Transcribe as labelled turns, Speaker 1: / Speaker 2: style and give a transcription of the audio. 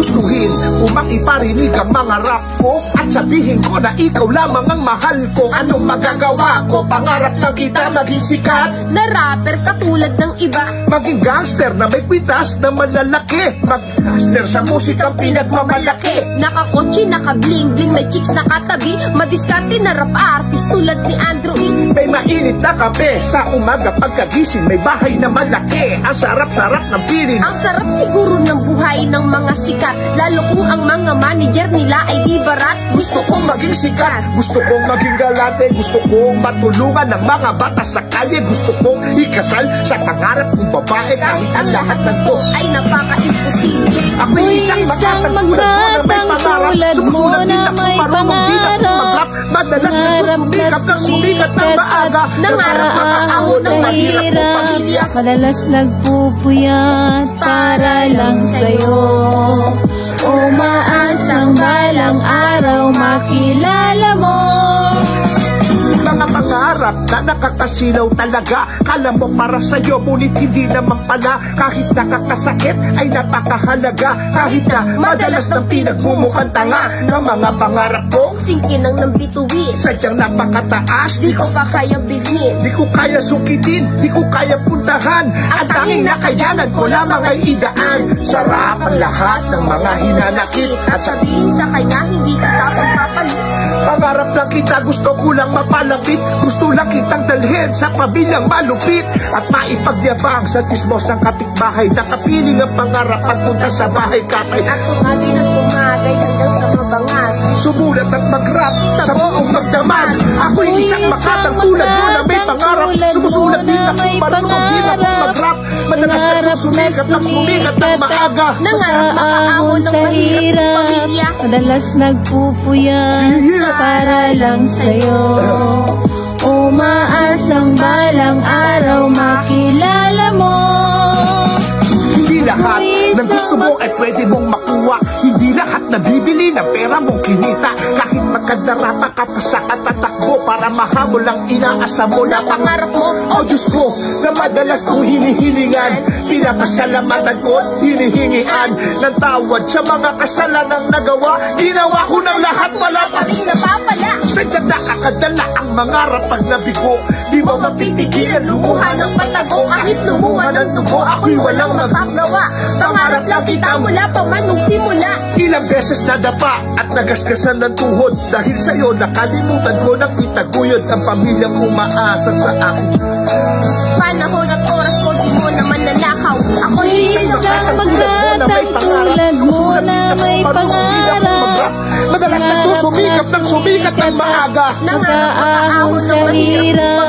Speaker 1: gustuhin upang iparinig ang mga rap ko at sabihin ko na ikaw lamang ang mahal ko. Anong magagawa ko? Pangarap lang kita maging sikat
Speaker 2: na rapper katulad ng iba,
Speaker 1: maging gangster na may kwitas na malalaki, mag-master sa musikang pinagmamalaki.
Speaker 2: Nakakotse, nakabling-bling, may chicks nakatabi, madiskarte na rap artist tulad ni Andrew E.
Speaker 1: May mainit na kape sa umaga pagkagising, may bahay na malaki, ang sarap-sarap ng piling.
Speaker 2: Ang sarap siguro ng buhay ng mga sikat, lalo kung ang mga manager nila ay di barat.
Speaker 1: Gusto kong maging sikat, gusto kong maging galante, gusto kong matulungan ng mga bata sa kalye, gusto kong ikasal sa pangarap kong babae kahit ang lahat ng to
Speaker 2: ay napaka-imposible.
Speaker 1: Ako'y isang makatang tulad mo na may pangarap,
Speaker 2: madalas nagsusumikat ng sumikat ng maaga, nangarap mga ahon ng mahirap kong pamilya,
Speaker 3: madalas nagpupuyat para lang sa'yo. Umaasang balang araw makilala mo.
Speaker 1: Mga pangarap na nakakasilaw talaga, kala mo para sa'yo, ngunit hindi naman pala. Kahit nakakasakit ay napakahalaga, kahit na madalas nang pinagmumukhang tanga ng mga pangarap ko,
Speaker 2: singkinang ng bituin,
Speaker 1: sadyang napakataas,
Speaker 2: di ko pa kaya bilhin,
Speaker 1: di ko kaya sukitin, di ko kaya puntahan. Ang tanging nakayanan ko lamang ay idaan. Sarap ang lahat ng mga hinanakit
Speaker 2: at sabihin sa kanya hindi kita pagpapalit.
Speaker 1: Pangarap lang kita, gusto ko lang mapalapit, gusto lang kitang dalhin sa pamilyang malupit at maipagyabang sa tismos ng kapitbahay. Nakapiling ang pangarap pagpunta sa bahay katay
Speaker 2: at tumagay ng tumagay hanggang sa mabangat,
Speaker 1: sumulat at mag-rap sa buong magdamag. Ako'y isang makatang tulad mo na may pangarap, sumusulat din ako, marunong din ako mag-rap, madalas nagsusumikat ng sumikat ng maaga,
Speaker 2: nangarap makaahon ng mahirap pamilya,
Speaker 3: madalas nagpupuyat para lang sa'yo. Umaasang balang araw makilala mo.
Speaker 1: Hindi lahat ng gusto mo ay pwede mong makuha, hindi lahat nabibili ng pera mong kinita. Kahit magkadarapa ka pa sa katatakbo para mahabol ang inaasa mo na pangarap mo. O Diyos ko, na madalas kong hinihilingan, pinapasalamatan ko at hinihingian ng tawad sa mga kasalanang nagawa. Ginawa ko ng lahat, wala pa rin napapala. Sadyang nakakadala ang mangarap pag nabigo, di mo mapipigilan lumuha ng patago. Kahit lumuha ng dugo, ako'y walang magagawa. Pangarap lang kita mula pa man nung simula. Ilang beses nadapa at nagasgasan ng tuhod, dahil sa'yo nakalimutan ko nang itaguyod ang pamilyang umaasa sa akin.
Speaker 2: Panahon at oras ko di mo naman nanakaw. Ako'y
Speaker 3: isang magdatang tulad mo na may pangarap,
Speaker 1: madalas nagsusumikap ng sumikat ng maaga,
Speaker 3: nakaahon sa hirap.